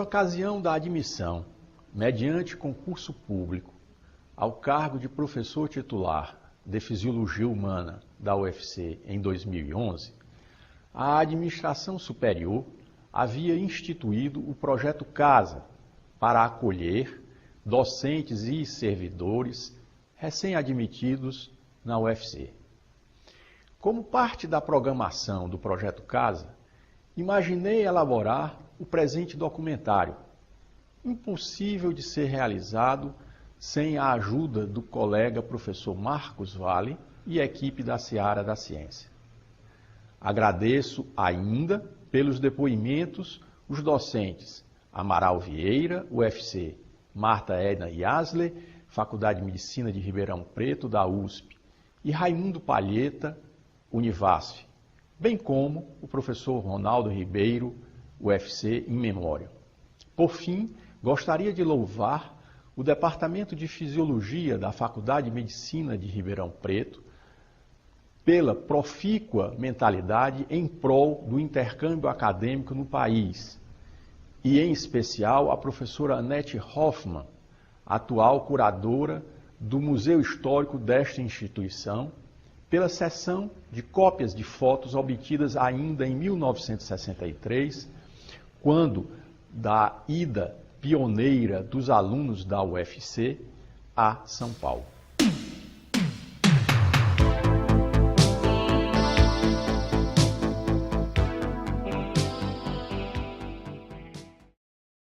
ocasião da admissão, mediante concurso público, ao cargo de professor titular de Fisiologia Humana da UFC em 2011, a administração superior havia instituído o projeto CASA para acolher docentes e servidores recém-admitidos na UFC. Como parte da programação do projeto CASA, imaginei elaborar o presente documentário, impossível de ser realizado sem a ajuda do colega professor Marcos Vale e equipe da Seara da Ciência. Agradeço ainda pelos depoimentos os docentes Amaral Vieira, UFC, Marta Edna Yasler, Faculdade de Medicina de Ribeirão Preto, da USP, e Raimundo Palheta, Univasf, bem como o professor Ronaldo Ribeiro, UFC, em memória. Por fim, gostaria de louvar o Departamento de Fisiologia da Faculdade de Medicina de Ribeirão Preto pela profícua mentalidade em prol do intercâmbio acadêmico no país, e em especial a professora Annette Hoffmann, atual curadora do Museu Histórico desta instituição, pela cessão de cópias de fotos obtidas ainda em 1963, quando da ida pioneira dos alunos da UFC a São Paulo.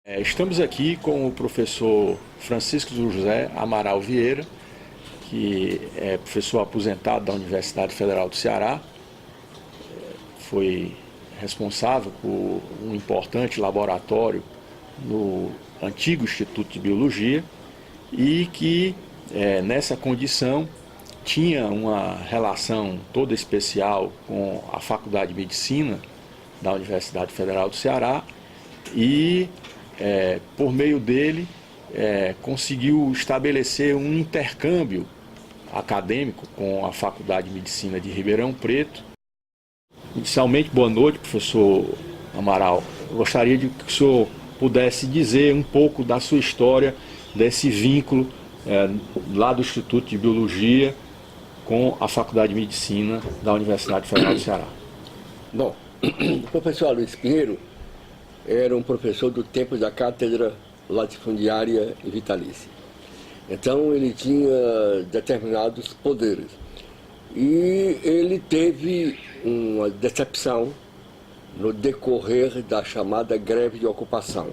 Estamos aqui com o professor Francisco José Amaral Vieira, que é professor aposentado da Universidade Federal do Ceará, foi responsável por um importante laboratório no antigo Instituto de Biologia e que, nessa condição, tinha uma relação toda especial com a Faculdade de Medicina da Universidade Federal do Ceará e, por meio dele, conseguiu estabelecer um intercâmbio acadêmico com a Faculdade de Medicina de Ribeirão Preto. Inicialmente, boa noite, professor Amaral. Eu gostaria de que o senhor pudesse dizer um pouco da sua história, desse vínculo lá do Instituto de Biologia com a Faculdade de Medicina da Universidade Federal do Ceará. Bom, o professor Luiz Pinheiro era um professor do tempo da cátedra latifundiária e vitalícia. Então ele tinha determinados poderes. E ele teve uma decepção no decorrer da chamada greve de ocupação.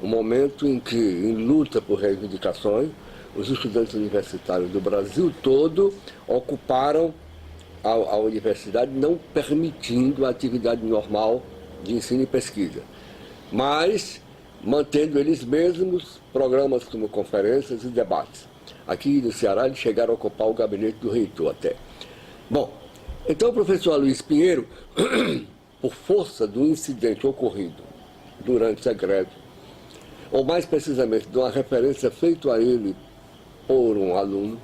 Um momento em que, em luta por reivindicações, os estudantes universitários do Brasil todo ocuparam a universidade, não permitindo a atividade normal de ensino e pesquisa, mas mantendo eles mesmos programas como conferências e debates. Aqui no Ceará eles chegaram a ocupar o gabinete do reitor até. Bom, então o professor Luiz Pinheiro, por força do incidente ocorrido durante essa greve, ou mais precisamente de uma referência feita a ele por um aluno,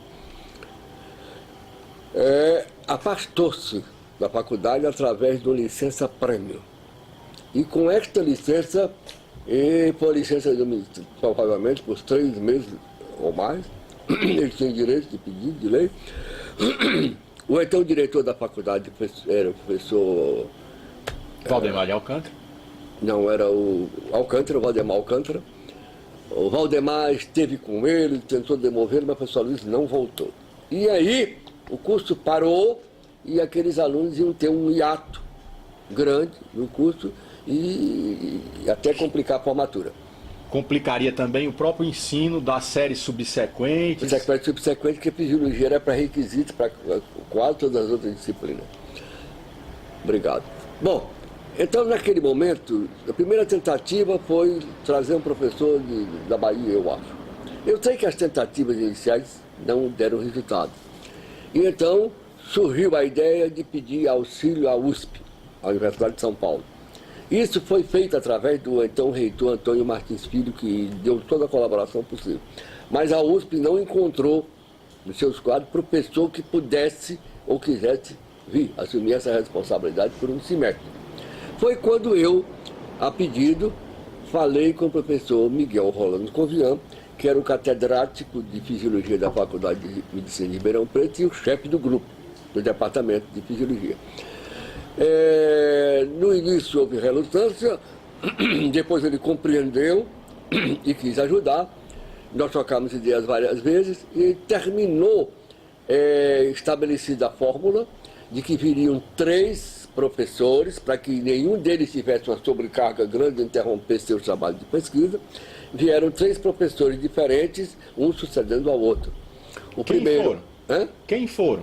afastou-se da faculdade através de uma licença-prêmio. E com esta licença, e por licença provavelmente por 3 meses ou mais, ele tinha direito de pedir, de lei. O então diretor da faculdade era o professor Valdemar de Alcântara? Não, era o Alcântara, o Valdemar Alcântara. O Valdemar esteve com ele, tentou demovê-lo, mas o professor Luiz não voltou. E aí o curso parou e aqueles alunos iam ter um hiato grande no curso e até complicar a formatura. Complicaria também o próprio ensino das séries subsequentes? Subsequente, que a fisiologia era pré-requisito para quase todas as outras disciplinas. Obrigado. Bom, então naquele momento, a primeira tentativa foi trazer um professor da Bahia, eu acho. Eu sei que as tentativas iniciais não deram resultado. E então surgiu a ideia de pedir auxílio à USP, à Universidade de São Paulo. Isso foi feito através do então reitor Antônio Martins Filho, que deu toda a colaboração possível. Mas a USP não encontrou nos seus quadros professor que pudesse ou quisesse vir assumir essa responsabilidade por um semestre. Foi quando eu, a pedido, falei com o professor Miguel Rolando Covian, que era o catedrático de Fisiologia da Faculdade de Medicina de Ribeirão Preto e o chefe do grupo, do departamento de Fisiologia. No início houve relutância, depois ele compreendeu e quis ajudar. Nós trocamos ideias várias vezes e terminou estabelecida a fórmula de que viriam 3 professores, para que nenhum deles tivesse uma sobrecarga grande e interrompesse seu trabalho de pesquisa. Vieram 3 professores diferentes, um sucedendo ao outro. Quem foram?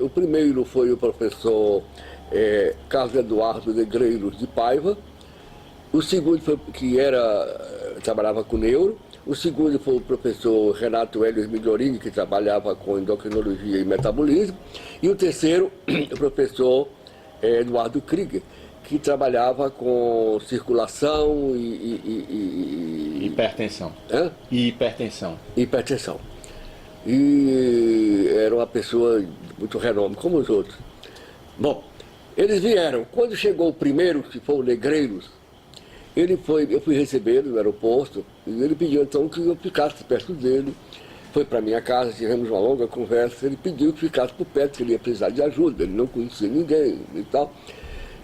O primeiro foi o professor Carlos Eduardo Negreiros de Paiva. O segundo foi trabalhava com neuro. O segundo foi o professor Renato Hélio Migliorini, que trabalhava com endocrinologia e metabolismo. E o terceiro, o professor Eduardo Krieger, que trabalhava com circulação e hipertensão. E hipertensão. E era uma pessoa de muito renome, como os outros. Bom, eles vieram. Quando chegou o primeiro, que foi o Negreiros, eu fui recebê-lo no aeroporto, e ele pediu então que eu ficasse perto dele. Foi para minha casa, tivemos uma longa conversa, ele pediu que ficasse por perto, que ele ia precisar de ajuda, ele não conhecia ninguém e tal.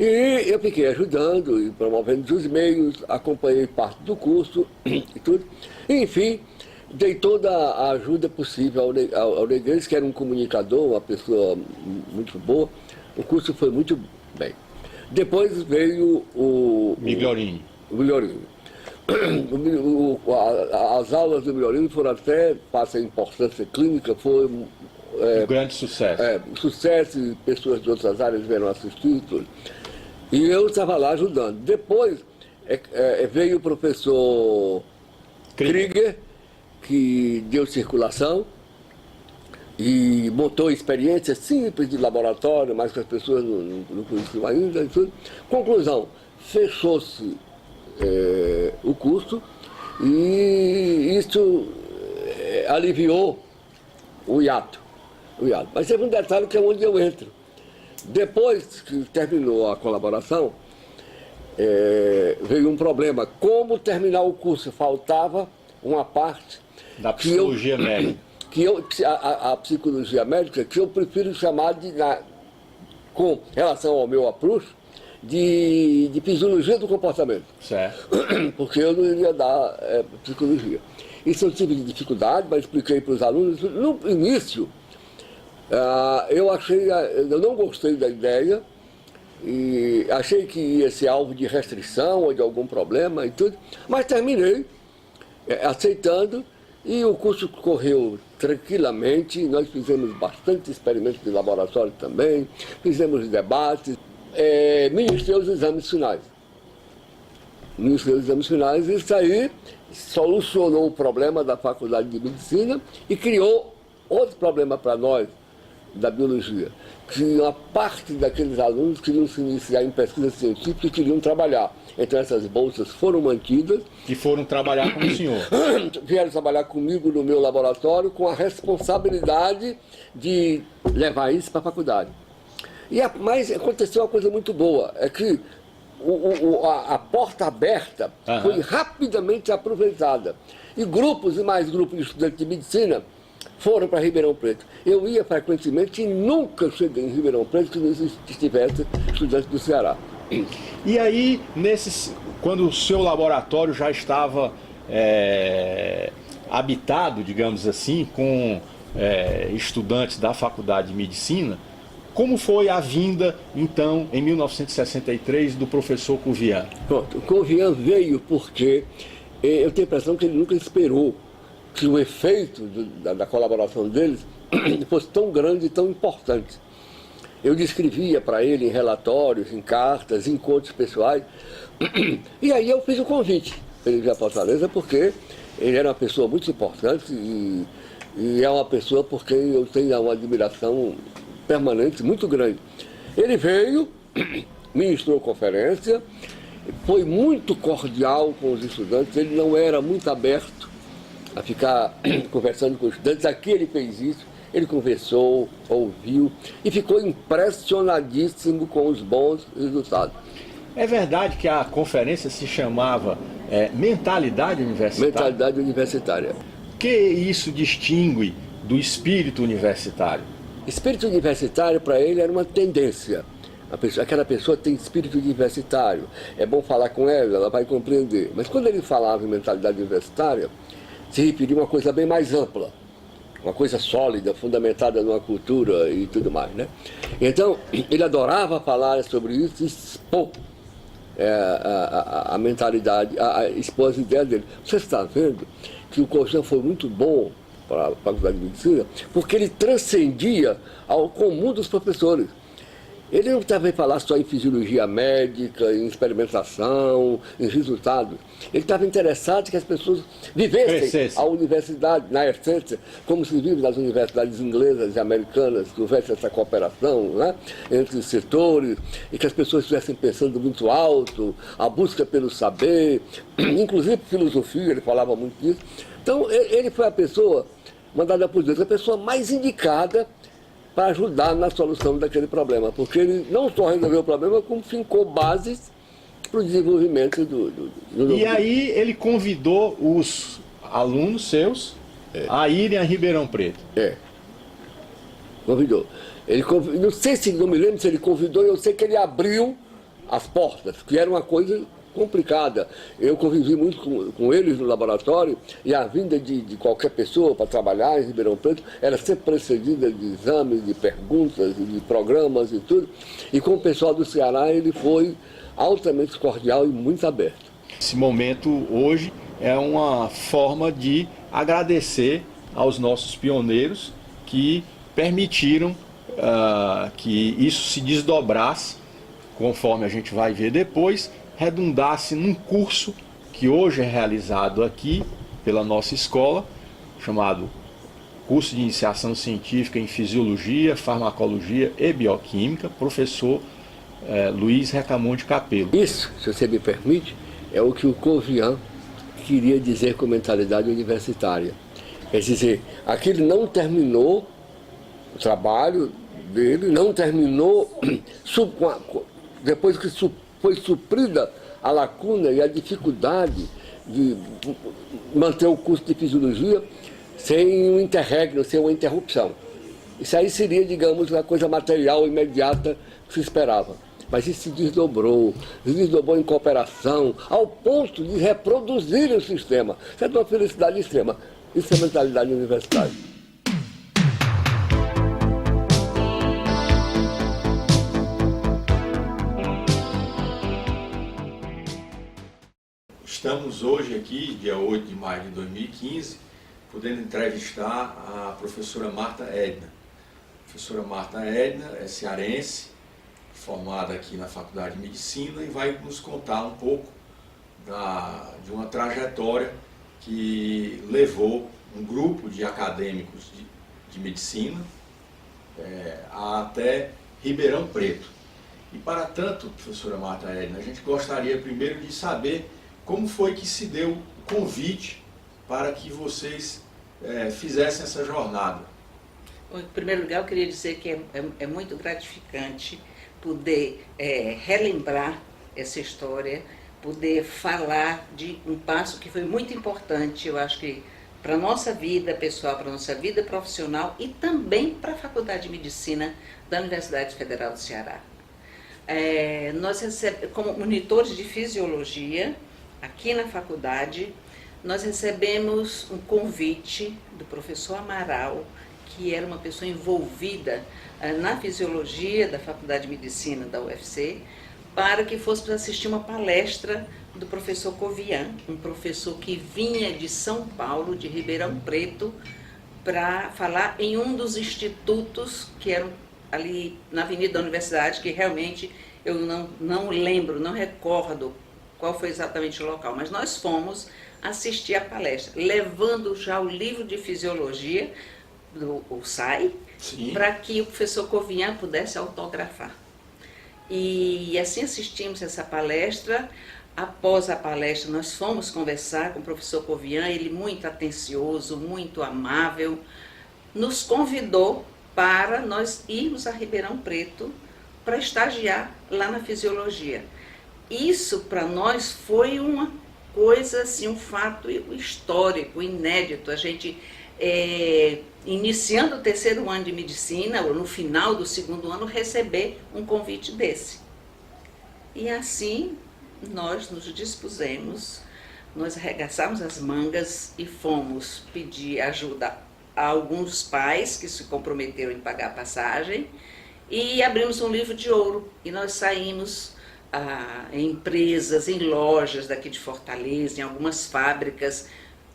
E eu fiquei ajudando e promovendo os meios, acompanhei parte do curso e tudo. Enfim, dei toda a ajuda possível ao Negreiros, que era um comunicador, uma pessoa muito boa. O curso foi muito bem. Depois veio o Migliorini. As aulas do Migliorini foram até, passa a importância clínica, foi um grande sucesso. Sucesso, e pessoas de outras áreas vieram assistir e tudo. E eu estava lá ajudando. Depois veio o professor Krieger, que deu circulação e montou experiências simples de laboratório, mas que as pessoas não conheciam ainda e tudo. Conclusão, fechou-se o curso e isso aliviou o hiato. Mas teve um detalhe que é onde eu entro. Depois que terminou a colaboração, veio um problema. Como terminar o curso? Faltava uma parte da psicologia médica. A psicologia médica, que eu prefiro chamar com relação ao meu approach, de fisiologia do comportamento. Certo. Porque eu não iria dar psicologia. Isso eu tive dificuldade, mas expliquei para os alunos. No início, eu não gostei da ideia e achei que ia ser alvo de restrição ou de algum problema e tudo, mas terminei aceitando e o curso correu tranquilamente. Nós fizemos bastante experimentos de laboratório também, fizemos debates, ministrei os exames finais. E isso aí solucionou o problema da Faculdade de Medicina e criou outro problema para nós, da biologia, que uma parte daqueles alunos queriam se iniciar em pesquisa científica e queriam trabalhar. Então essas bolsas foram mantidas. E foram trabalhar com o senhor? Vieram trabalhar comigo no meu laboratório com a responsabilidade de levar isso para a faculdade. Mas aconteceu uma coisa muito boa, é que a porta aberta foi rapidamente aproveitada. E grupos e mais grupos de estudantes de medicina foram para Ribeirão Preto. Eu ia frequentemente e nunca cheguei em Ribeirão Preto que não estivesse estudantes do Ceará. E aí, quando o seu laboratório já estava habitado, digamos assim, com estudantes da Faculdade de Medicina, como foi a vinda, então, em 1963, do professor Covian? Pronto, o Covian veio porque eu tenho a impressão que ele nunca esperou que o efeito da colaboração deles fosse tão grande e tão importante. Eu descrevia para ele em relatórios, em cartas, em encontros pessoais, e aí eu fiz o convite para ele vir a Fortaleza, porque ele era uma pessoa muito importante e é uma pessoa por quem eu tenho uma admiração permanente muito grande. Ele veio, ministrou conferência, foi muito cordial com os estudantes, ele não era muito aberto a ficar conversando com os estudantes. Aqui ele fez isso, ele conversou, ouviu e ficou impressionadíssimo com os bons resultados. É verdade que a conferência se chamava mentalidade universitária. Mentalidade universitária. O que isso distingue do espírito universitário? Espírito universitário, para ele, era uma tendência. Aquela pessoa tem espírito universitário. É bom falar com ela, ela vai compreender. Mas quando ele falava em mentalidade universitária, se referia a uma coisa bem mais ampla. Uma coisa sólida, fundamentada numa cultura e tudo mais, né? Então, ele adorava falar sobre isso e expor a mentalidade, expor as ideias dele. Você está vendo que o Cojan foi muito bom para a Faculdade de Medicina, porque ele transcendia ao comum dos professores. Ele não estava a falar só em fisiologia médica, em experimentação, em resultados. Ele estava interessado que as pessoas vivessem a universidade, na essência, como se vive nas universidades inglesas e americanas, que houvesse essa cooperação, né, entre os setores, e que as pessoas estivessem pensando muito alto, a busca pelo saber, inclusive filosofia, ele falava muito disso. Então, ele foi a pessoa, mandada por Deus, a pessoa mais indicada para ajudar na solução daquele problema, porque ele não só resolveu o problema, como fincou bases para o desenvolvimento do E aí ele convidou os alunos seus a irem a Ribeirão Preto. Convidou. Não sei se, não me lembro se ele convidou, eu sei que ele abriu as portas, que era uma coisa complicada. Eu convivi muito com eles no laboratório e a vinda de qualquer pessoa para trabalhar em Ribeirão Preto era sempre precedida de exames, de perguntas, de programas e tudo. E com o pessoal do Ceará ele foi altamente cordial e muito aberto. Esse momento hoje é uma forma de agradecer aos nossos pioneiros que permitiram que isso se desdobrasse, conforme a gente vai ver depois, redundasse num curso que hoje é realizado aqui pela nossa escola, chamado Curso de Iniciação Científica em Fisiologia, Farmacologia e Bioquímica, professor Luiz Recamonte Capello. Isso, se você me permite, é o que o Covian queria dizer com mentalidade universitária. Quer dizer, aquele não terminou o trabalho dele, não terminou depois que foi suprida a lacuna e a dificuldade de manter o curso de fisiologia sem um interregno, sem uma interrupção. Isso aí seria, digamos, uma coisa material imediata que se esperava. Mas isso se desdobrou em cooperação, ao ponto de reproduzir o sistema. Isso é de uma felicidade extrema. Isso é mentalidade universitária. Estamos hoje aqui, dia 8 de maio de 2015, podendo entrevistar a professora Marta Edna. A professora Marta Edna é cearense, formada aqui na Faculdade de Medicina e vai nos contar um pouco de uma trajetória que levou um grupo de acadêmicos de medicina até Ribeirão Preto. E para tanto, professora Marta Edna, a gente gostaria primeiro de saber como foi que se deu o convite para que vocês fizessem essa jornada. Bom, em primeiro lugar, eu queria dizer que é muito gratificante poder relembrar essa história, poder falar de um passo que foi muito importante, eu acho que para a nossa vida pessoal, para a nossa vida profissional e também para a Faculdade de Medicina da Universidade Federal do Ceará. Nós recebemos, como monitores de fisiologia, aqui na faculdade, nós recebemos um convite do professor Amaral, que era uma pessoa envolvida na fisiologia da Faculdade de Medicina da UFC, para que fôssemos assistir uma palestra do professor Covian, um professor que vinha de São Paulo, de Ribeirão Preto, para falar em um dos institutos que eram ali na Avenida da Universidade, que realmente eu não lembro, não recordo qual foi exatamente o local, mas nós fomos assistir a palestra, levando já o livro de fisiologia, o SAI, para que o professor Covian pudesse autografar. E assim assistimos essa palestra. Após a palestra, nós fomos conversar com o professor Covian, ele muito atencioso, muito amável, nos convidou para nós irmos a Ribeirão Preto para estagiar lá na fisiologia. Isso para nós foi uma coisa, assim, um fato histórico, inédito. A gente, iniciando o 3º ano de medicina, ou no final do 2º ano, receber um convite desse. E assim nós nos dispusemos, nós arregaçamos as mangas e fomos pedir ajuda a alguns pais que se comprometeram em pagar a passagem e abrimos um livro de ouro. E nós saímos em empresas, em lojas daqui de Fortaleza, em algumas fábricas,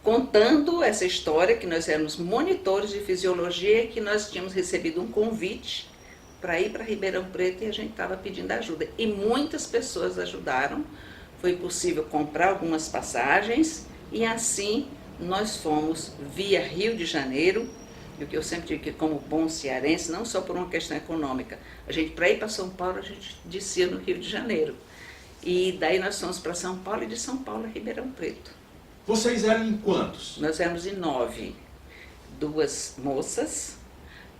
contando essa história, que nós éramos monitores de fisiologia, que nós tínhamos recebido um convite para ir para Ribeirão Preto e a gente estava pedindo ajuda. E muitas pessoas ajudaram, foi possível comprar algumas passagens e assim nós fomos via Rio de Janeiro, e o que eu sempre digo que como bom cearense, não só por uma questão econômica, a gente para ir para São Paulo a gente descia no Rio de Janeiro. E daí nós fomos para São Paulo e de São Paulo a Ribeirão Preto. Vocês eram em quantos? Nós éramos em 9, 2 moças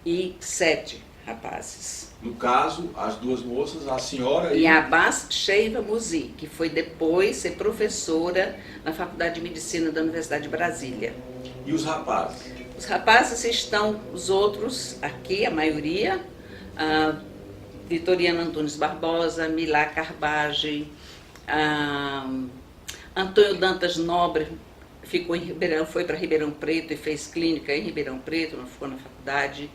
e 7 rapazes. No caso, as 2 moças, a senhora e a Abbas Sheiva Muzi, que foi depois ser professora na Faculdade de Medicina da Universidade de Brasília. E os rapazes? Os rapazes estão, os outros aqui, a maioria, Vitoriana Antunes Barbosa, Milá Carbage, Antônio Dantas Nobre, ficou em Ribeirão, foi para Ribeirão Preto e fez clínica em Ribeirão Preto, não ficou na faculdade.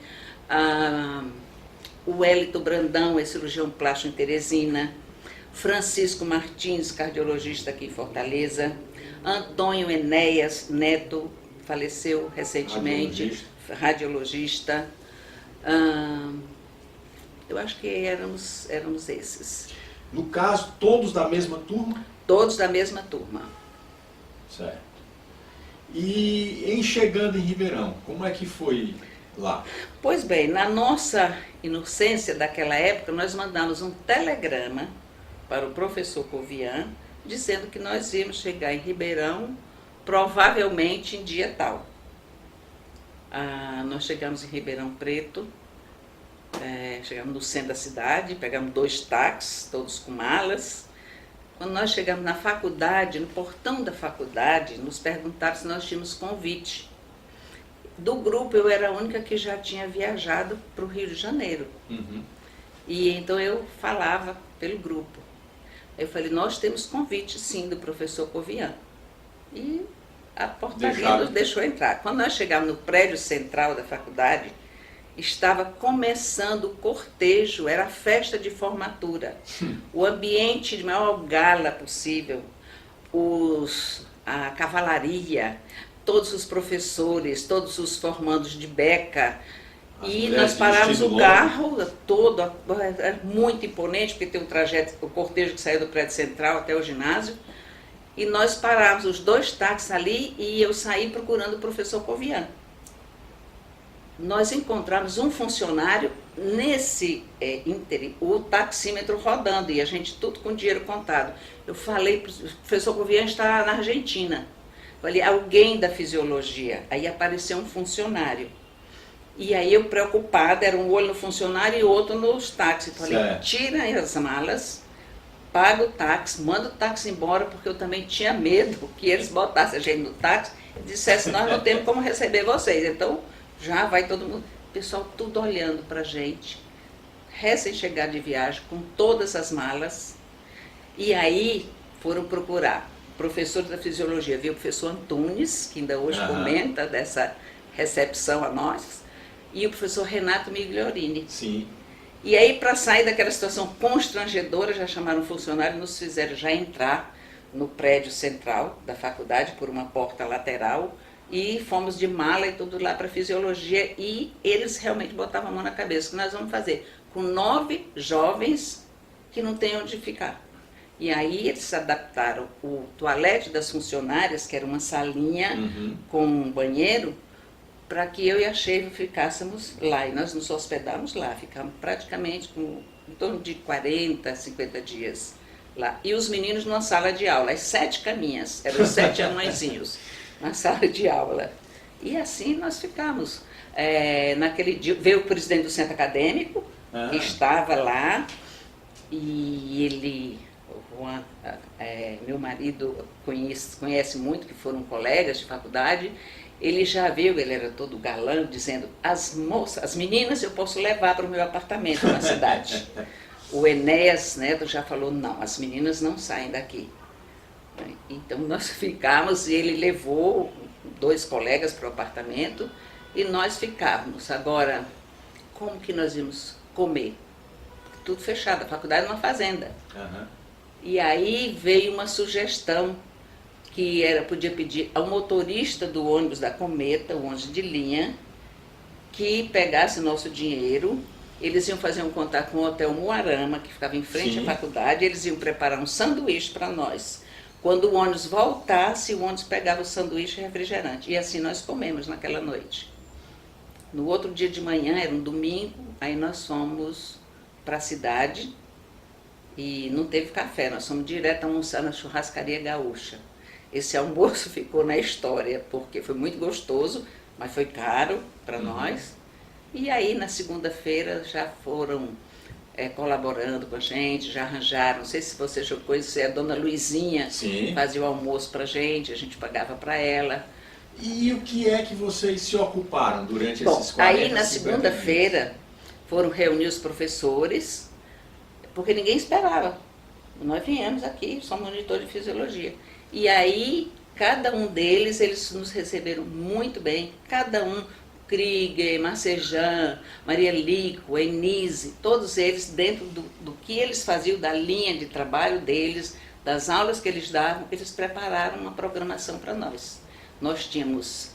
O Wellington Brandão é cirurgião plástico em Teresina. Francisco Martins, cardiologista aqui em Fortaleza. Antônio Enéas Neto, faleceu recentemente, radiologista. Eu acho que éramos esses. No caso, todos da mesma turma? Todos da mesma turma. Certo. E em chegando em Ribeirão, como é que foi lá? Pois bem, na nossa inocência daquela época, nós mandamos um telegrama para o professor Covian, dizendo que nós íamos chegar em Ribeirão, provavelmente em dia tal. Nós chegamos em Ribeirão Preto, chegamos no centro da cidade, pegamos 2 táxis, todos com malas. Quando nós chegamos na faculdade, no portão da faculdade, nos perguntaram se nós tínhamos convite. Do grupo, eu era a única que já tinha viajado para o Rio de Janeiro. Uhum. E então eu falava pelo grupo. Eu falei, nós temos convite, sim, do professor Covian. E a portaria nos deixou entrar. Quando nós chegamos no prédio central da faculdade, estava começando o cortejo, era a festa de formatura. O ambiente de maior gala possível, a cavalaria, todos os professores, todos os formandos de beca. E nós paramos o carro todo, era muito imponente, porque tem um trajeto, o cortejo que saiu do prédio central até o ginásio. E nós paramos os 2 táxis ali e eu saí procurando o professor Covian. Nós encontramos um funcionário nesse ínterim, o taxímetro rodando, e a gente tudo com dinheiro contado. Eu falei, o professor Covian está na Argentina. Falei, alguém da fisiologia. Aí apareceu um funcionário. E aí eu preocupada, era um olho no funcionário e outro nos táxis. Falei, tira as malas, paga o táxi, manda o táxi embora, porque eu também tinha medo que eles botassem a gente no táxi e dissessem, nós não temos como receber vocês. Então, já vai todo mundo, o pessoal tudo olhando pra gente, recém-chegado de viagem, com todas as malas. E aí foram procurar professores da fisiologia, viu o professor Antunes, que ainda hoje comenta dessa recepção a nós, e o professor Renato Migliorini. Sim. E aí, para sair daquela situação constrangedora, já chamaram um funcionário e nos fizeram já entrar no prédio central da faculdade por uma porta lateral e fomos de mala e tudo lá para fisiologia e eles realmente botavam a mão na cabeça. O que nós vamos fazer? Com 9 jovens que não têm onde ficar. E aí eles adaptaram o toalete das funcionárias, que era uma salinha com um banheiro, para que eu e a Sheiva ficássemos lá. E nós nos hospedamos lá, ficamos praticamente em torno de 40, 50 dias lá. E os meninos numa sala de aula, as 7 caminhas, eram os 7 anõezinhos, na sala de aula. E assim nós ficamos. Naquele dia veio o presidente do centro acadêmico, que estava lá, e ele O Juan, meu marido, conhece muito, que foram colegas de faculdade. Ele já veio, ele era todo galã, dizendo: as meninas eu posso levar para o meu apartamento na cidade. O Enéas Neto já falou: não, as meninas não saem daqui. Então nós ficamos, e ele levou 2 colegas para o apartamento e nós ficávamos. Agora, como que nós íamos comer? Tudo fechado, a faculdade numa fazenda. Uhum. E aí veio uma sugestão que podia pedir ao motorista do ônibus da Cometa, o ônibus de linha, que pegasse nosso dinheiro. Eles iam fazer um contato com o Hotel Moarama, que ficava em frente à faculdade, eles iam preparar um sanduíche para nós. Quando o ônibus voltasse, o ônibus pegava o sanduíche e refrigerante. E assim nós comemos naquela noite. No outro dia de manhã, era um domingo, aí nós fomos para a cidade e não teve café, nós fomos direto almoçar na churrascaria gaúcha. Esse almoço ficou na história, porque foi muito gostoso, mas foi caro para nós. E aí, na segunda-feira, já foram colaborando com a gente, já arranjaram, não sei se você já conhece, a dona Luizinha fazia o almoço para a gente pagava para ela. E o que é que vocês se ocuparam durante esses 40, aí na segunda-feira foram reunir os professores, porque ninguém esperava. Nós viemos aqui, somos monitor de fisiologia. E aí, cada um deles, eles nos receberam muito bem, cada um, Krieger, Marcejan, Maria Lico, Enise, todos eles dentro do que eles faziam, da linha de trabalho deles, das aulas que eles davam, eles prepararam uma programação para nós. Nós tínhamos,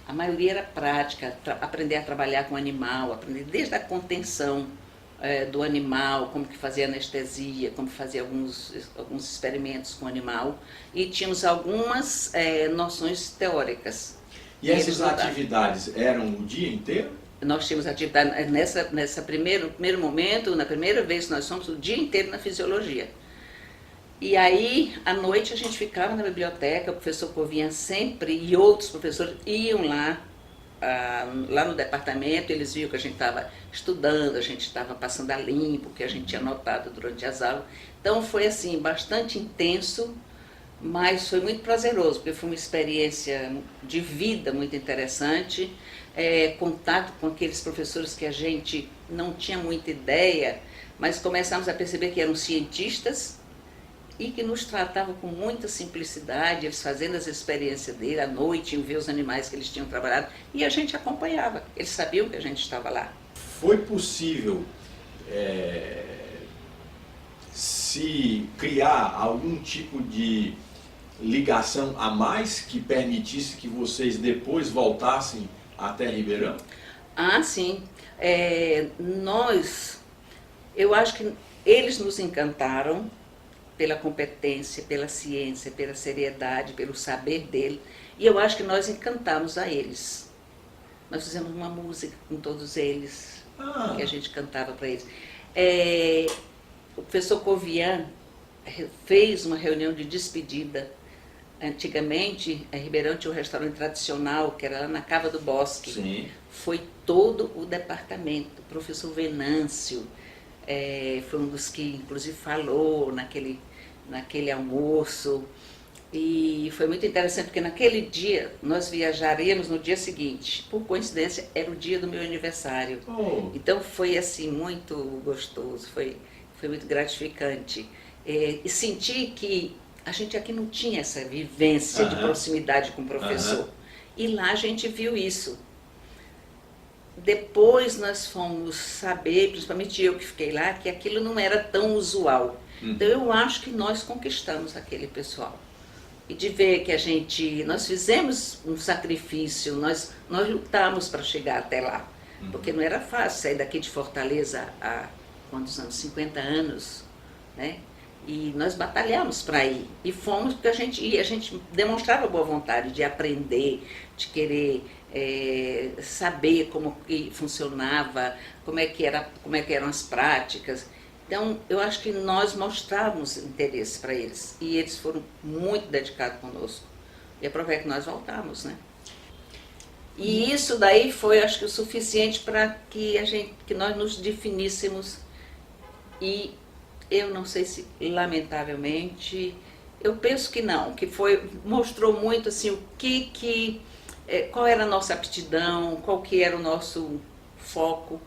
a maioria era prática, aprender a trabalhar com o animal, aprender desde a contenção do animal, como que fazia anestesia, como fazia alguns experimentos com o animal, e tínhamos algumas noções teóricas. E essas atividades eram o dia inteiro? Nós tínhamos atividade nessa primeiro momento, na primeira vez que nós fomos, o dia inteiro na fisiologia. E aí, à noite, a gente ficava na biblioteca, o professor Covinha sempre, e outros professores iam lá no departamento, eles viam que a gente estava estudando, a gente estava passando a limpo, que a gente tinha notado durante as aulas. Então foi assim, bastante intenso, mas foi muito prazeroso, porque foi uma experiência de vida muito interessante, contato com aqueles professores que a gente não tinha muita ideia, mas começamos a perceber que eram cientistas e que nos tratavam com muita simplicidade, eles fazendo as experiências dele, à noite, iam ver os animais que eles tinham trabalhado, e a gente acompanhava, eles sabiam que a gente estava lá. Foi possível se criar algum tipo de ligação a mais que permitisse que vocês depois voltassem até Ribeirão? Ah, sim. Eu acho que eles nos encantaram pela competência, pela ciência, pela seriedade, pelo saber dele, e eu acho que nós encantamos a eles. Nós fizemos uma música com todos eles, que a gente cantava para eles. O professor Covian fez uma reunião de despedida. Antigamente, em Ribeirão tinha um restaurante tradicional, que era lá na Cava do Bosque. Sim. Foi todo o departamento, o professor Venâncio, foi um dos que inclusive falou naquele almoço, e foi muito interessante porque naquele dia nós viajaríamos no dia seguinte, por coincidência era o dia do meu aniversário. Então foi assim muito gostoso, foi muito gratificante, e senti que a gente aqui não tinha essa vivência de proximidade com o professor, e lá a gente viu isso. Depois nós fomos saber, principalmente eu que fiquei lá, que aquilo não era tão usual. Então eu acho que nós conquistamos aquele pessoal. E de ver que nós fizemos um sacrifício, nós lutamos para chegar até lá. Porque não era fácil sair daqui de Fortaleza há quantos anos? 50 anos, né? E nós batalhamos para ir. E fomos porque a gente demonstrava boa vontade de aprender, de querer saber como que funcionava, como é que eram as práticas. Então, eu acho que nós mostrávamos interesse para eles. E eles foram muito dedicados conosco. E é que nós voltamos, né? E isso daí foi, acho que, o suficiente para que nós nos definíssemos. E Eu não sei se, lamentavelmente, eu penso que não, que mostrou muito assim qual era a nossa aptidão, qual que era o nosso foco,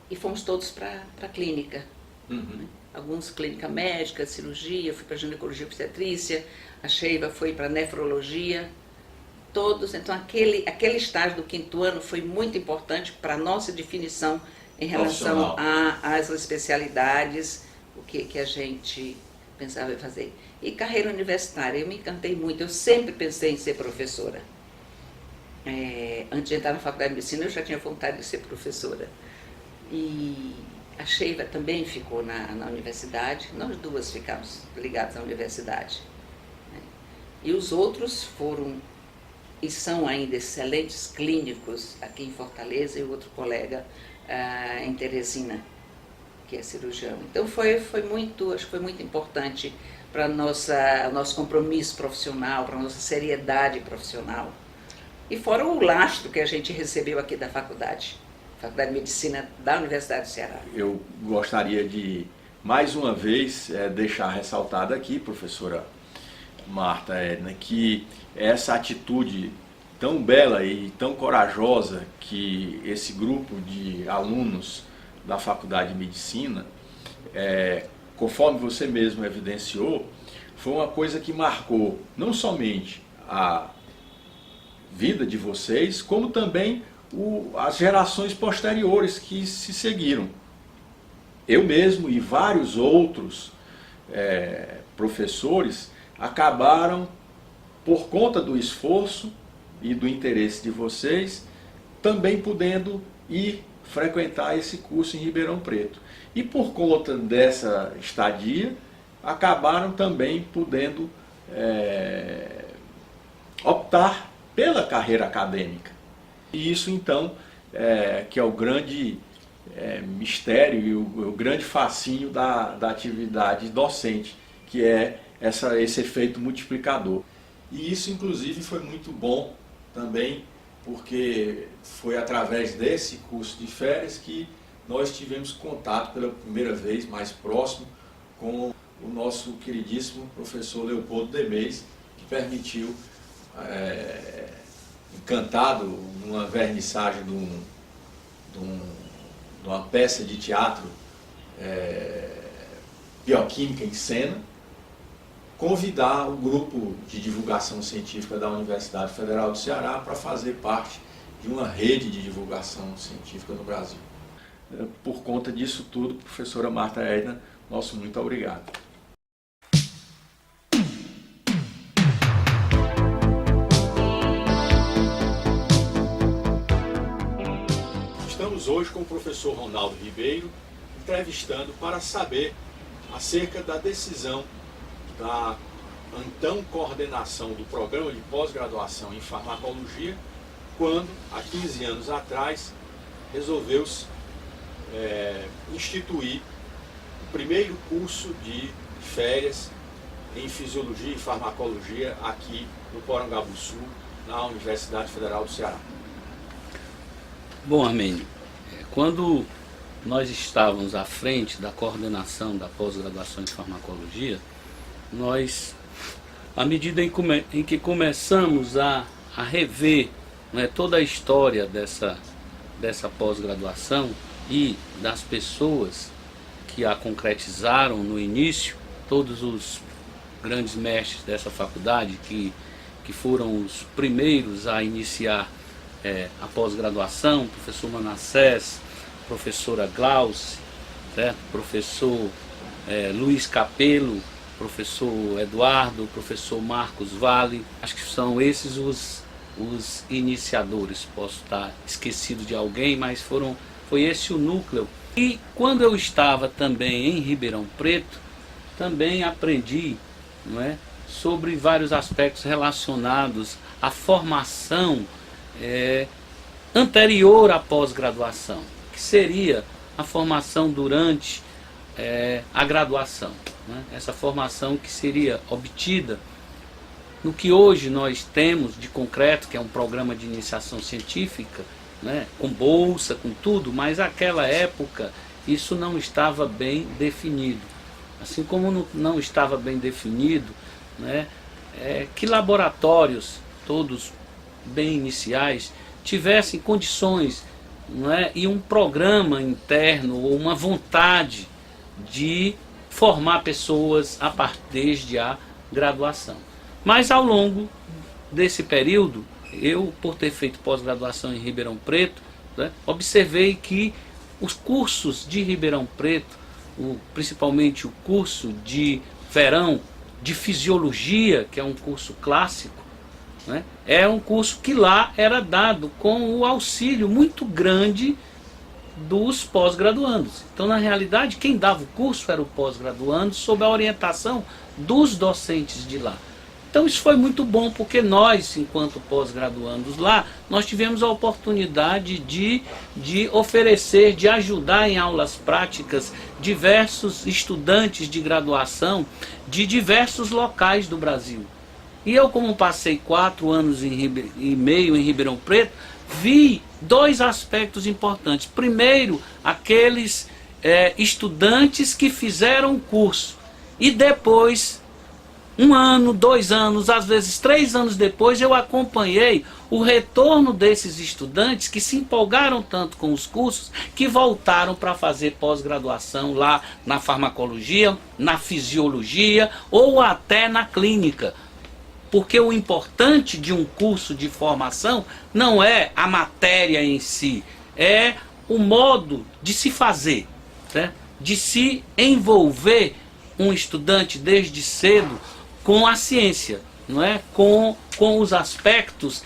e fomos todos para a clínica. Né? Alguns clínica médica, cirurgia, fui para ginecologia e obstetrícia, a Sheiva foi para nefrologia, todos. Então aquele estágio do 5º ano foi muito importante para a nossa definição em relação às especialidades, o que a gente pensava em fazer. E carreira universitária, eu me encantei muito, eu sempre pensei em ser professora. Antes de entrar na faculdade de medicina, eu já tinha vontade de ser professora. E a Sheiva também ficou na universidade, nós duas ficamos ligadas à universidade. Né? E os outros foram, e são ainda excelentes clínicos aqui em Fortaleza, e o outro colega em Teresina, que é cirurgião. Então acho que foi muito importante para o nosso compromisso profissional, para a nossa seriedade profissional. E fora o lastro que a gente recebeu aqui da Faculdade de Medicina da Universidade do Ceará. Eu gostaria de, mais uma vez, deixar ressaltado aqui, professora Marta Edna, que essa atitude tão bela e tão corajosa que esse grupo de alunos da Faculdade de Medicina, conforme você mesmo evidenciou, foi uma coisa que marcou não somente a vida de vocês, como também as gerações posteriores que se seguiram. Eu mesmo e vários outros professores acabaram, por conta do esforço e do interesse de vocês, também podendo ir frequentar esse curso em Ribeirão Preto. E por conta dessa estadia, acabaram também podendo optar pela carreira acadêmica. E isso então, que é o grande mistério e o grande fascínio da atividade docente, que é esse efeito multiplicador. E isso inclusive foi muito bom também, porque foi através desse curso de férias que nós tivemos contato pela primeira vez, mais próximo, com o nosso queridíssimo professor Leopoldo Demez, que permitiu, encantado, numa vernissagem de uma peça de teatro, Bioquímica em Cena, convidar o grupo de divulgação científica da Universidade Federal do Ceará para fazer parte de uma rede de divulgação científica no Brasil. Por conta disso tudo, professora Marta Edna, nosso muito obrigado. Estamos hoje com o professor Ronaldo Ribeiro, entrevistando para saber acerca da decisão da então coordenação do programa de pós-graduação em farmacologia, quando, há 15 anos atrás, resolveu-se instituir o primeiro curso de férias em fisiologia e farmacologia aqui no Porangabuçu, na Universidade Federal do Ceará. Bom, Armênio, quando nós estávamos à frente da coordenação da pós-graduação em farmacologia, nós, à medida em que começamos a rever, né, toda a história dessa pós-graduação e das pessoas que a concretizaram no início, todos os grandes mestres dessa faculdade que foram os primeiros a iniciar a pós-graduação, professor Manassés, professora Glauce, certo? Professor Luiz Capello, professor Eduardo, professor Marcos Vale, acho que são esses os iniciadores. Posso estar esquecido de alguém, mas foi esse o núcleo. E quando eu estava também em Ribeirão Preto, também aprendi, não é, sobre vários aspectos relacionados à formação anterior à pós-graduação, que seria a formação durante a graduação, né? Essa formação que seria obtida no que hoje nós temos de concreto, que é um programa de iniciação científica, né? Com bolsa, com tudo, mas naquela época isso não estava bem definido. assim como não estava bem definido, né, que laboratórios, todos bem iniciais, tivessem condições, não é, e um programa interno ou uma vontade de formar pessoas desde a graduação. Mas ao longo desse período, eu, por ter feito pós-graduação em Ribeirão Preto, né, observei que os cursos de Ribeirão Preto, principalmente o curso de verão de fisiologia, que é um curso clássico, né, é um curso que lá era dado com o auxílio muito grande dos pós-graduandos. Então, na realidade, quem dava o curso era o pós-graduando, sob a orientação dos docentes de lá. Então isso foi muito bom, porque nós, enquanto pós-graduandos lá, nós tivemos a oportunidade de oferecer, de ajudar em aulas práticas diversos estudantes de graduação de diversos locais do Brasil. E eu, como passei 4 anos e meio em Ribeirão Preto, vi 2 aspectos importantes. Primeiro, aqueles estudantes que fizeram o curso e depois, 1 ano, 2 anos, às vezes 3 anos depois, eu acompanhei o retorno desses estudantes que se empolgaram tanto com os cursos que voltaram para fazer pós-graduação lá na farmacologia, na fisiologia ou até na clínica. Porque o importante de um curso de formação não é a matéria em si, é o modo de se fazer, né? De se envolver um estudante desde cedo com a ciência, não é? Com os aspectos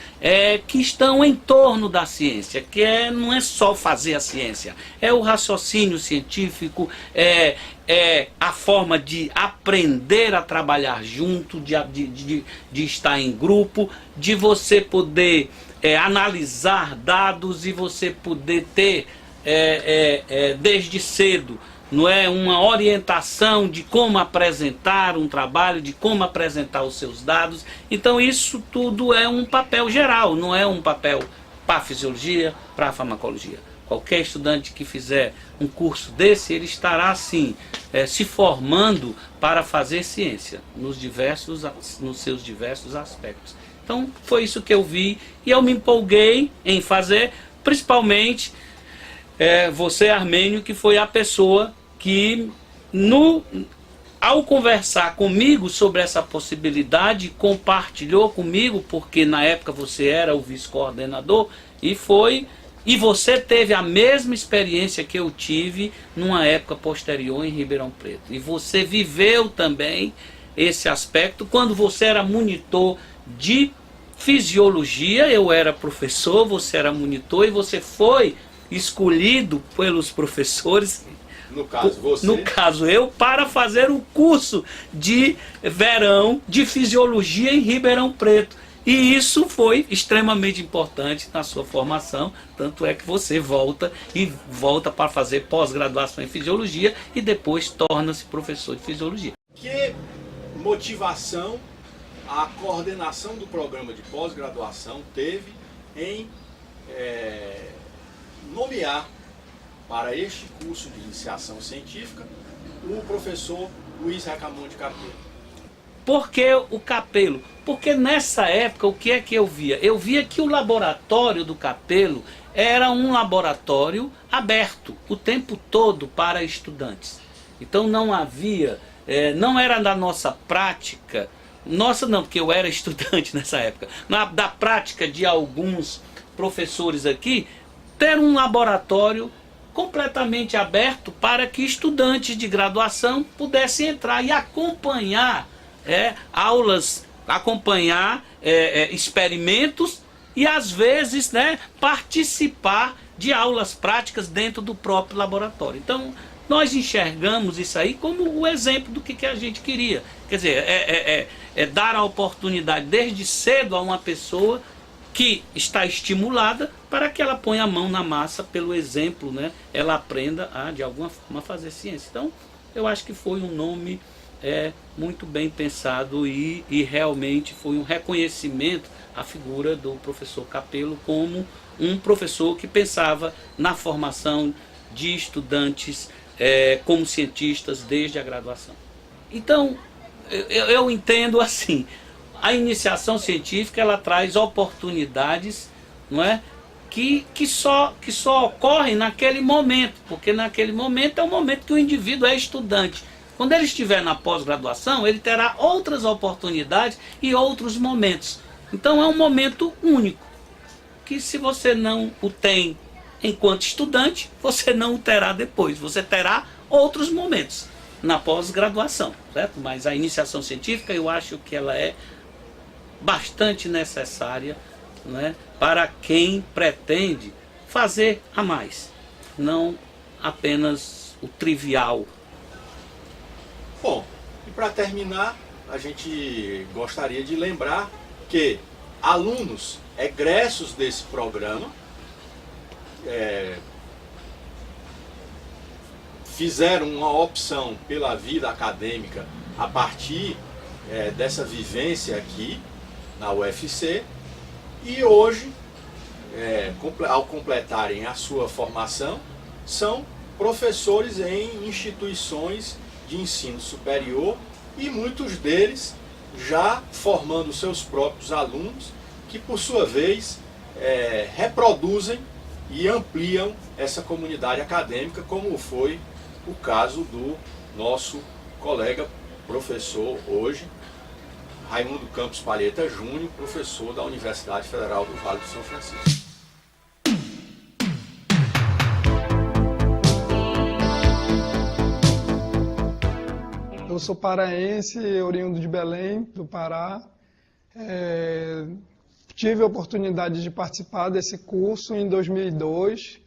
que estão em torno da ciência, que não é só fazer a ciência, é o raciocínio científico, a forma de aprender a trabalhar junto, de estar em grupo, de você poder analisar dados e você poder ter desde cedo, não é, uma orientação de como apresentar um trabalho, de como apresentar os seus dados. Então isso tudo é um papel geral, não é um papel para a fisiologia, para a farmacologia. Qualquer estudante que fizer um curso desse, ele estará assim, se formando para fazer ciência nos seus diversos aspectos. Então foi isso que eu vi e eu me empolguei em fazer, principalmente você, Armênio, que foi a pessoa que, ao conversar comigo sobre essa possibilidade, compartilhou comigo, porque na época você era o vice-coordenador, e você teve a mesma experiência que eu tive numa época posterior em Ribeirão Preto. E você viveu também esse aspecto quando você era monitor de fisiologia, eu era professor, você era monitor, e você foi escolhido pelos professores, no caso você, no caso eu, para fazer o curso de verão de fisiologia em Ribeirão Preto. E isso foi extremamente importante na sua formação, tanto é que você volta para fazer pós-graduação em fisiologia e depois torna-se professor de fisiologia. Que motivação a coordenação do programa de pós-graduação teve em nomear para este curso de iniciação científica o professor Luiz Recamonte Capelo? Por que o Capelo? Porque nessa época o que é que eu via? Eu via que o laboratório do Capelo era um laboratório aberto o tempo todo para estudantes. Então não havia, não era da nossa prática, nossa não, porque eu era estudante nessa época, da prática de alguns professores aqui, ter um laboratório completamente aberto para que estudantes de graduação pudessem entrar e acompanhar aulas, acompanhar experimentos e às vezes participar de aulas práticas dentro do próprio laboratório. Então nós enxergamos isso aí como o exemplo do que a gente queria. Quer dizer, dar a oportunidade desde cedo a uma pessoa que está estimulada para que ela ponha a mão na massa pelo exemplo, ela aprenda a, de alguma forma, fazer ciência. Então, eu acho que foi um nome muito bem pensado e realmente foi um reconhecimento à figura do professor Capelo como um professor que pensava na formação de estudantes como cientistas desde a graduação. Então, eu entendo assim, a iniciação científica ela traz oportunidades, não é? Que só ocorrem naquele momento, porque naquele momento é o momento que o indivíduo é estudante. Quando ele estiver na pós-graduação, ele terá outras oportunidades e outros momentos. Então é um momento único, que se você não o tem enquanto estudante, você não o terá depois. Você terá outros momentos na pós-graduação, certo? Mas a iniciação científica, eu acho que ela é bastante necessária, não é? Para quem pretende fazer a mais, não apenas o trivial. Bom, e para terminar, a gente gostaria de lembrar que alunos egressos desse programa fizeram uma opção pela vida acadêmica a partir dessa vivência aqui na UFC, e hoje, ao completarem a sua formação, são professores em instituições de ensino superior, e muitos deles já formando seus próprios alunos, que por sua vez reproduzem e ampliam essa comunidade acadêmica, como foi o caso do nosso colega professor hoje, Raimundo Campos Palheta Júnior, professor da Universidade Federal do Vale do São Francisco. Eu sou paraense, oriundo de Belém, do Pará. Tive a oportunidade de participar desse curso em 2002.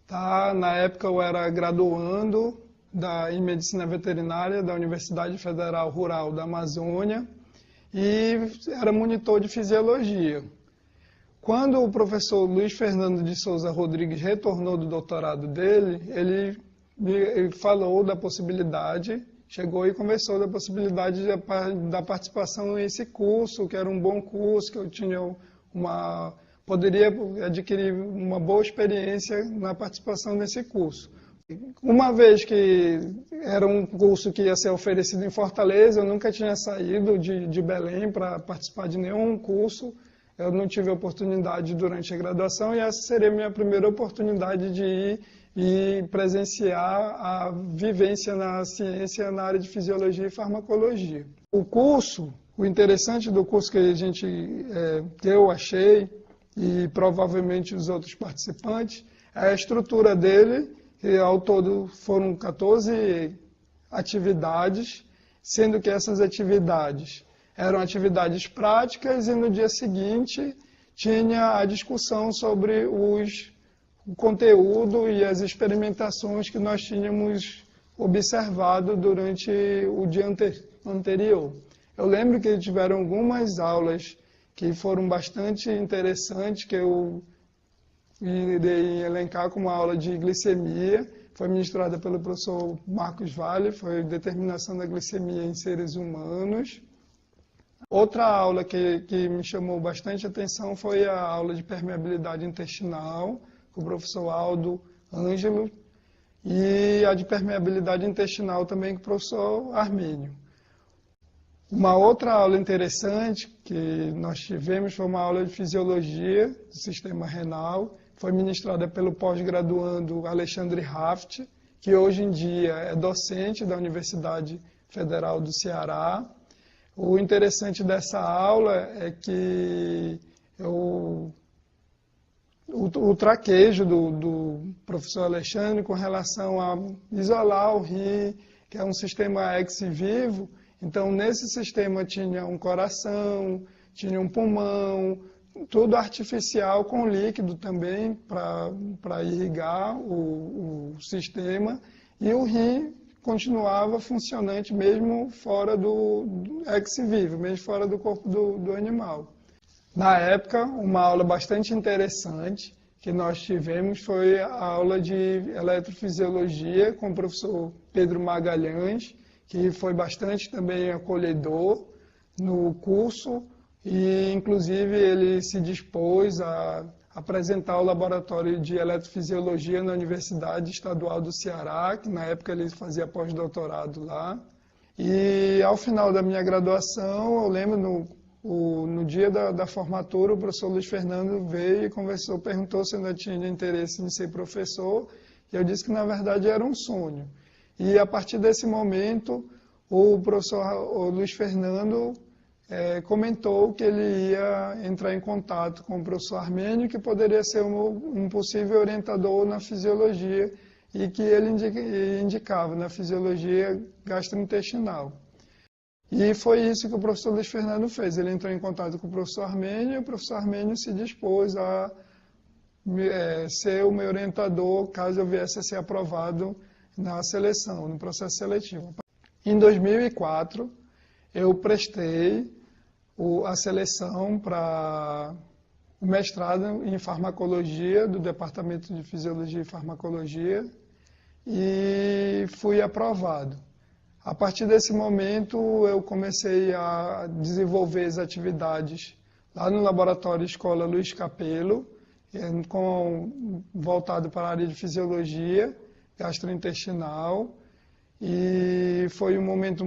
Tá? Na época eu era graduando em Medicina Veterinária da Universidade Federal Rural da Amazônia e era monitor de Fisiologia. Quando o professor Luiz Fernando de Souza Rodrigues retornou do doutorado dele, ele falou da possibilidade, chegou e conversou da possibilidade da participação nesse curso, que era um bom curso, que eu poderia adquirir uma boa experiência na participação nesse curso. Uma vez que era um curso que ia ser oferecido em Fortaleza, eu nunca tinha saído de Belém para participar de nenhum curso. Eu não tive oportunidade durante a graduação e essa seria a minha primeira oportunidade de ir e presenciar a vivência na ciência na área de Fisiologia e Farmacologia. O interessante do curso que eu achei, e provavelmente os outros participantes, é a estrutura dele, que ao todo foram 14 atividades, sendo que essas atividades eram atividades práticas e no dia seguinte tinha a discussão sobre o conteúdo e as experimentações que nós tínhamos observado durante o dia anterior. Eu lembro que tiveram algumas aulas que foram bastante interessantes, que eu irei elencar como a aula de glicemia, foi ministrada pelo professor Marcos Vale, foi determinação da glicemia em seres humanos. Outra aula que me chamou bastante atenção foi a aula de permeabilidade intestinal, com o professor Aldo Ângelo, e a de permeabilidade intestinal também com o professor Armínio. Uma outra aula interessante que nós tivemos foi uma aula de fisiologia do sistema renal, foi ministrada pelo pós-graduando Alexandre Raft, que hoje em dia é docente da Universidade Federal do Ceará. O interessante dessa aula é que o traquejo do professor Alexandre com relação a isolar o rim, que é um sistema ex-vivo. Então, nesse sistema tinha um coração, tinha um pulmão, tudo artificial com líquido também para irrigar o sistema. E o rim continuava funcionante mesmo fora do ex-vivo, mesmo fora do corpo do animal. Na época, uma aula bastante interessante que nós tivemos foi a aula de eletrofisiologia com o professor Pedro Magalhães, que foi bastante também acolhedor no curso e, inclusive, ele se dispôs a apresentar o laboratório de eletrofisiologia na Universidade Estadual do Ceará, que na época ele fazia pós-doutorado lá. E ao final da minha graduação, eu lembro no dia da formatura, o professor Luiz Fernando veio e conversou, perguntou se eu ainda tinha interesse em ser professor, e eu disse que na verdade era um sonho. E a partir desse momento, o professor Luiz Fernando comentou que ele ia entrar em contato com o professor Armênio, que poderia ser um possível orientador na fisiologia, e que ele indicava na fisiologia gastrointestinal. E foi isso que o professor Luiz Fernando fez. Ele entrou em contato com o professor Armênio, e o professor Armênio se dispôs a ser o meu orientador caso eu viesse a ser aprovado na seleção, no processo seletivo. Em 2004, eu prestei a seleção para o mestrado em farmacologia do Departamento de Fisiologia e Farmacologia e fui aprovado. A partir desse momento, eu comecei a desenvolver as atividades lá no Laboratório Escola Luiz Capello, voltado para a área de fisiologia gastrointestinal, e foi um momento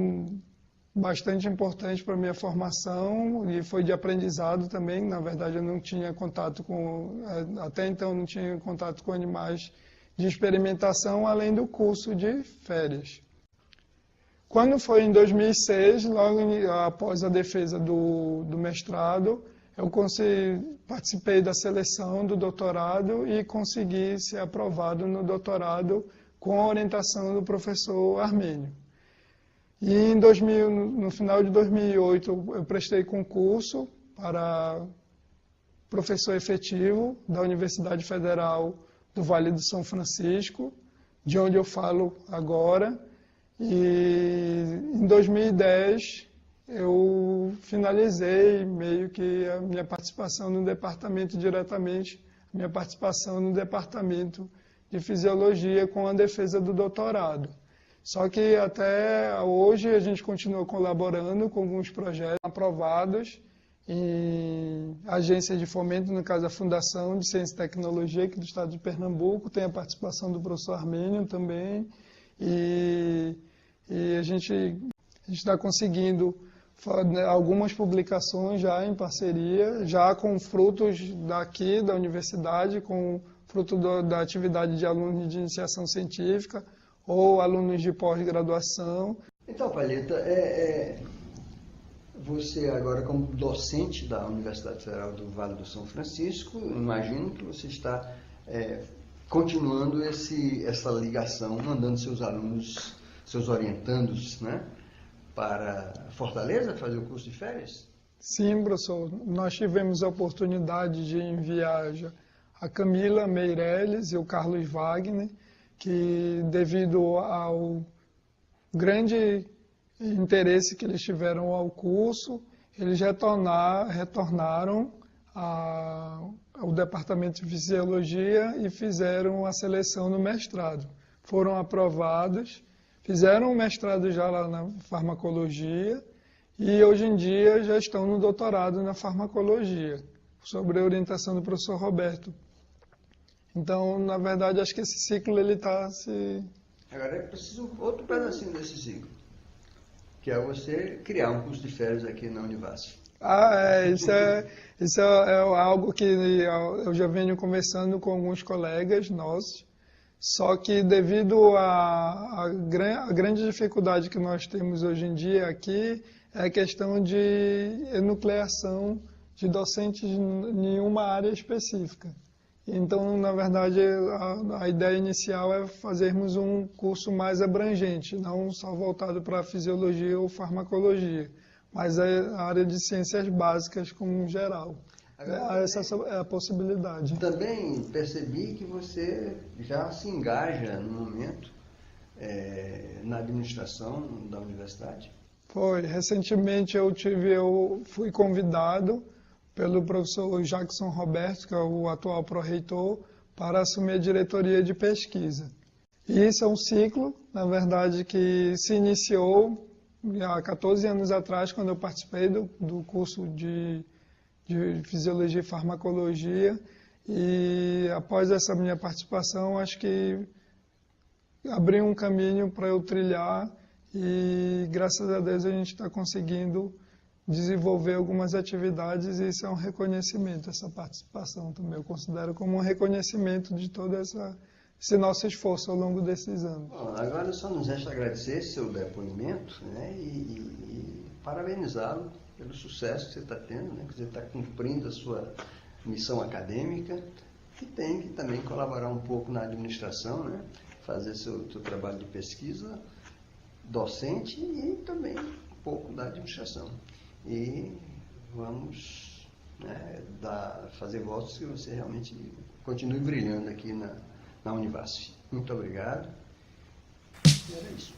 bastante importante para a minha formação e foi de aprendizado também. Na verdade, eu não tinha contato até então não tinha contato com animais de experimentação, além do curso de férias. Quando foi em 2006, logo após a defesa do mestrado, eu participei da seleção do doutorado e consegui ser aprovado no doutorado com a orientação do professor Armênio. E no final de 2008, eu prestei concurso para professor efetivo da Universidade Federal do Vale do São Francisco, de onde eu falo agora. E em 2010 eu finalizei meio que a minha participação no departamento diretamente, a minha participação no departamento de fisiologia com a defesa do doutorado. Só que até hoje a gente continua colaborando com alguns projetos aprovados em agências de fomento, no caso a Fundação de Ciência e Tecnologia aqui do estado de Pernambuco, tem a participação do professor Armênio também, e a gente está conseguindo algumas publicações já em parceria, já com frutos daqui da universidade, com fruto da atividade de alunos de iniciação científica ou alunos de pós-graduação. Então, Palheta, você agora como docente da Universidade Federal do Vale do São Francisco, imagino que você está continuando essa ligação, mandando seus alunos, seus orientandos, né, para Fortaleza fazer o curso de férias? Sim, professor. Nós tivemos a oportunidade de enviar a Camila Meirelles e o Carlos Wagner, que devido ao grande interesse que eles tiveram ao curso, eles retornaram ao Departamento de Fisiologia e fizeram a seleção no mestrado. Foram aprovados, fizeram o mestrado já lá na farmacologia e hoje em dia já estão no doutorado na farmacologia, sob a orientação do professor Roberto. Então, na verdade, acho que esse ciclo ele está se... Agora é preciso outro pedacinho desse ciclo, que é você criar um curso de férias aqui na Univasf. Isso é algo que eu já venho conversando com alguns colegas nossos, só que devido à grande dificuldade que nós temos hoje em dia aqui, é a questão de enucleação de docentes em uma área específica. Então, na verdade, a ideia inicial é fazermos um curso mais abrangente, não só voltado para a fisiologia ou farmacologia, mas a área de ciências básicas como geral. Essa é a possibilidade. Também percebi que você já se engaja no momento na administração da universidade. Foi. Recentemente eu fui convidado pelo professor Jackson Roberto, que é o atual pró-reitor, para assumir a diretoria de pesquisa. E isso é um ciclo, na verdade, que se iniciou há 14 anos atrás, quando eu participei do curso de Fisiologia e Farmacologia, e após essa minha participação, abriu um caminho para eu trilhar e graças a Deus a gente está conseguindo desenvolver algumas atividades e isso é um reconhecimento, essa participação também. Eu considero como um reconhecimento de todo esse nosso esforço ao longo desses anos. Bom, agora só nos resta agradecer seu depoimento, né, e parabenizá-lo pelo sucesso que você está tendo, né, que você está cumprindo a sua missão acadêmica e tem que também colaborar um pouco na administração, né, fazer seu trabalho de pesquisa docente e também um pouco da administração. E vamos, né, fazer votos que você realmente continue brilhando aqui na Univasf. Muito obrigado. E era isso.